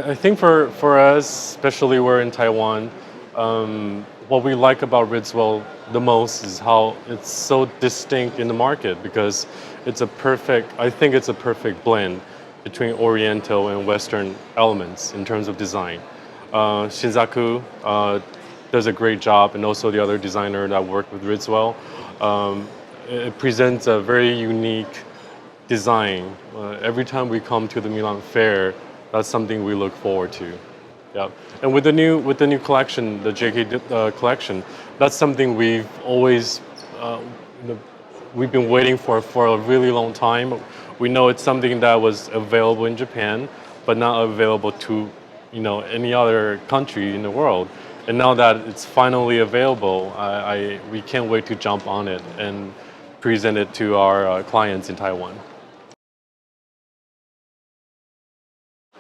I think for us, especially we're in Taiwan, what we like about Ritzwell the most is how it's so distinct in the market because I think it's a perfect blend between Oriental and Western elements in terms of design. Shinzaku does a great job, and also the other designer that worked with Ritzwell. Um, it presents a very unique design. Every time we come to the Milan Fair, that's something we look forward to. Yeah, and with the new collection, the JK collection, that's something uh, you know, we've been waiting for a really long time. We know it's something that was available in Japan, but not available to any other country in the world. And now that it's finally available, we can't wait to jump on it and present it to our clients in Taiwan.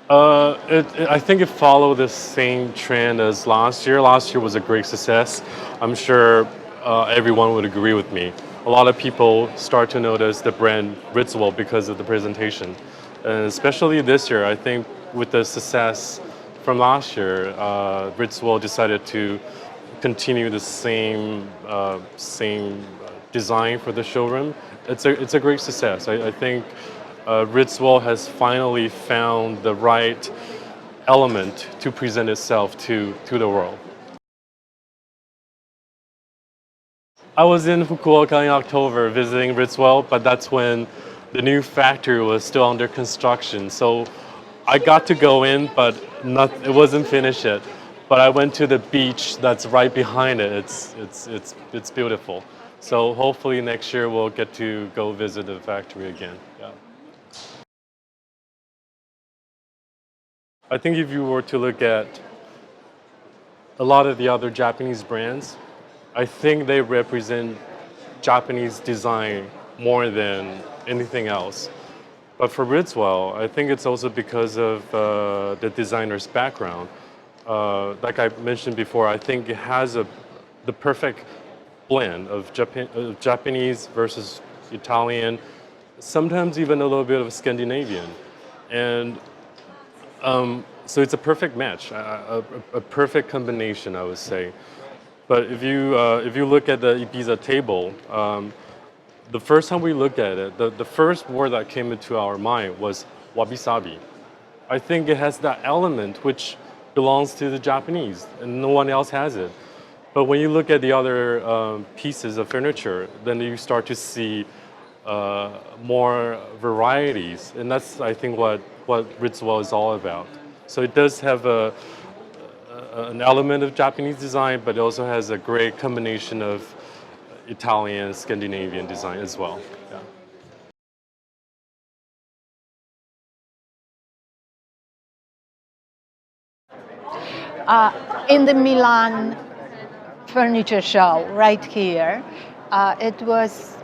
I think it followed the same trend as last year. Last year was a great success. I'm sure everyone would agree with me. A lot of people start to notice the brand Ritzwell because of the presentation. And especially this year, I think with the success from last year, Ritzwell decided to continue the same design for the showroom. It's a great success. I think Ritzwell has finally found the right element to present itself to the world. I was in Fukuoka in October visiting Ritzwell, but that's when the new factory was still under construction. So I got to go in, but it wasn't finished yet. But I went to the beach that's right behind it. It's beautiful. So hopefully next year we'll get to go visit the factory again. Yeah. I think if you were to look at a lot of the other Japanese brands, I think they represent Japanese design more than anything else. But for Ritzwell, I think it's also because of the designer's background. Like I mentioned before, I think it has the perfect blend of Japanese versus Italian, sometimes even a little bit of Scandinavian. And so it's a perfect match, a perfect combination, I would say. But if you look at the Ibiza table, the first time we looked at it, the first word that came into our mind was wabi-sabi. I think it has that element which belongs to the Japanese, and no one else has it. But when you look at the other pieces of furniture, then you start to see more varieties, and that's I think what Ritzwell is all about. So it does have an element of Japanese design, but it also has a great combination of Italian, Scandinavian design as well. Yeah. In the Milan furniture show right here, it was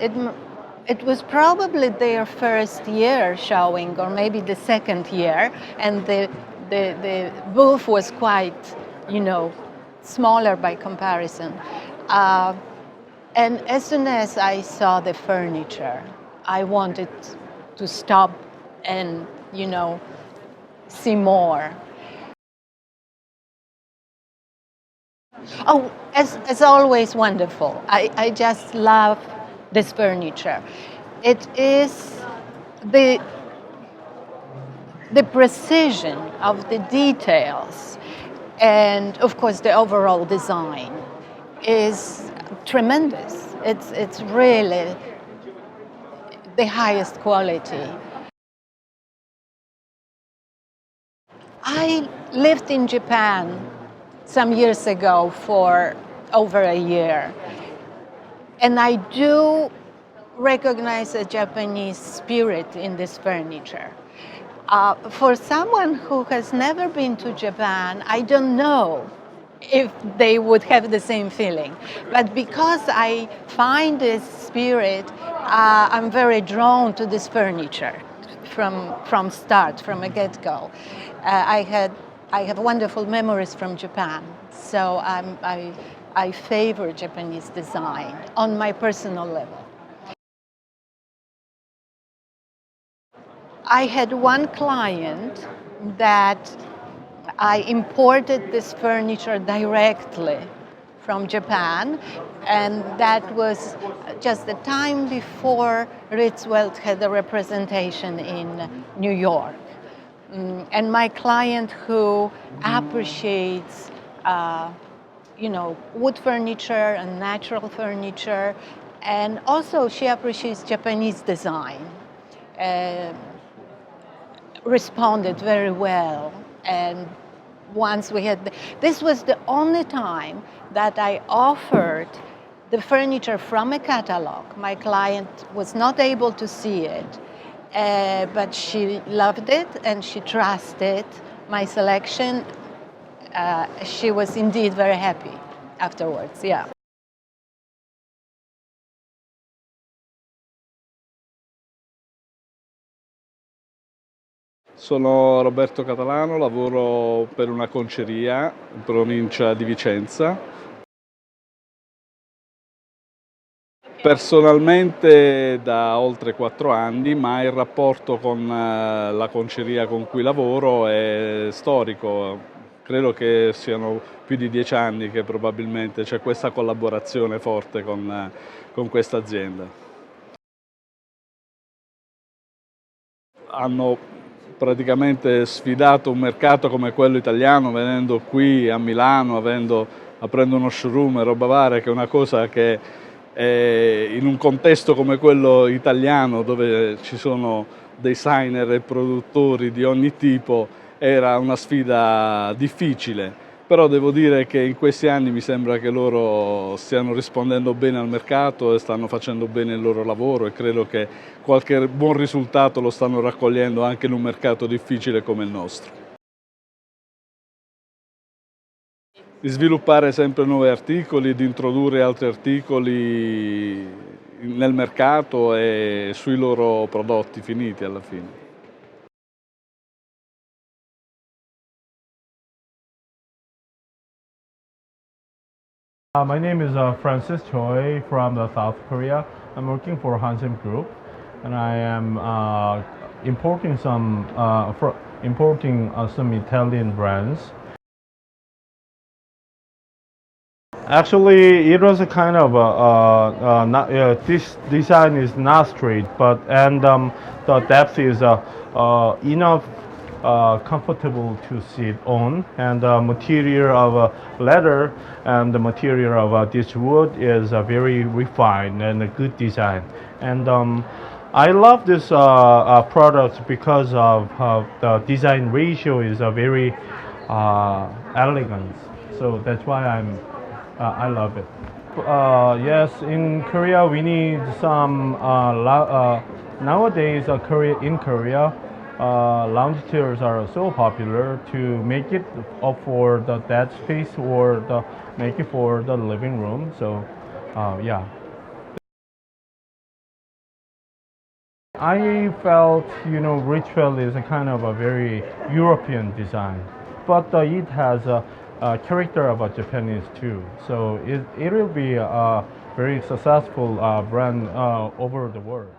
probably their first year showing, or maybe the second year, and the booth was quite, you know, smaller by comparison. Uh, and as soon as I saw the furniture, I wanted to stop and, you know, see more. Oh, as always, wonderful. I just love this furniture. It is the, the precision of the details and, of course, the overall design is tremendous. It's really the highest quality. I lived in Japan some years ago for over a year. And I do recognize a Japanese spirit in this furniture. For someone who has never been to Japan, I don't know if they would have the same feeling. But because I find this spirit, I'm very drawn to this furniture from start, from a get-go. I have wonderful memories from Japan, so I favor Japanese design on my personal level. I had one client that I imported this furniture directly from Japan, and that was just the time before Ritzwell had a representation in New York. And my client who appreciates wood furniture and natural furniture, and also she appreciates Japanese design, responded very well. And once we had, this was the only time that I offered the furniture from a catalog. My client was not able to see it, but she loved it and she trusted my selection. She was indeed very happy afterwards, yeah. Sono Roberto Catalano, lavoro per una conceria in provincia di Vicenza. Personalmente da oltre 4 anni, ma il rapporto con la conceria con cui lavoro è storico. Credo che siano più di 10 anni che probabilmente c'è questa collaborazione forte con questa azienda. Hanno praticamente sfidato un mercato come quello italiano, venendo qui a Milano, aprendo uno showroom e roba varia, che è una cosa che in un contesto come quello italiano, dove ci sono designer e produttori di ogni tipo, era una sfida difficile. Però devo dire che in questi anni mi sembra che loro stiano rispondendo bene al mercato e stanno facendo bene il loro lavoro, e credo che qualche buon risultato lo stanno raccogliendo anche in un mercato difficile come il nostro. Di sviluppare sempre nuovi articoli, di introdurre altri articoli nel mercato e sui loro prodotti finiti alla fine. My name is Francis Choi from South Korea. I'm working for Hansen Group, and I am importing some Italian brands. Actually, it was a kind of this design is not straight, but the depth is enough comfortable to sit on, and the material of leather and the material of this wood is very refined and a good design. And I love this product because of the design ratio is very elegant. So that's why I love it. Yes, in Korea we need some nowadays in Korea lounge chairs are so popular to make it up for the dead space or make it for the living room. So yeah. I felt, Ritzwell is a kind of a very European design, but it has a character of a Japanese too. So it will be a very successful brand over the world.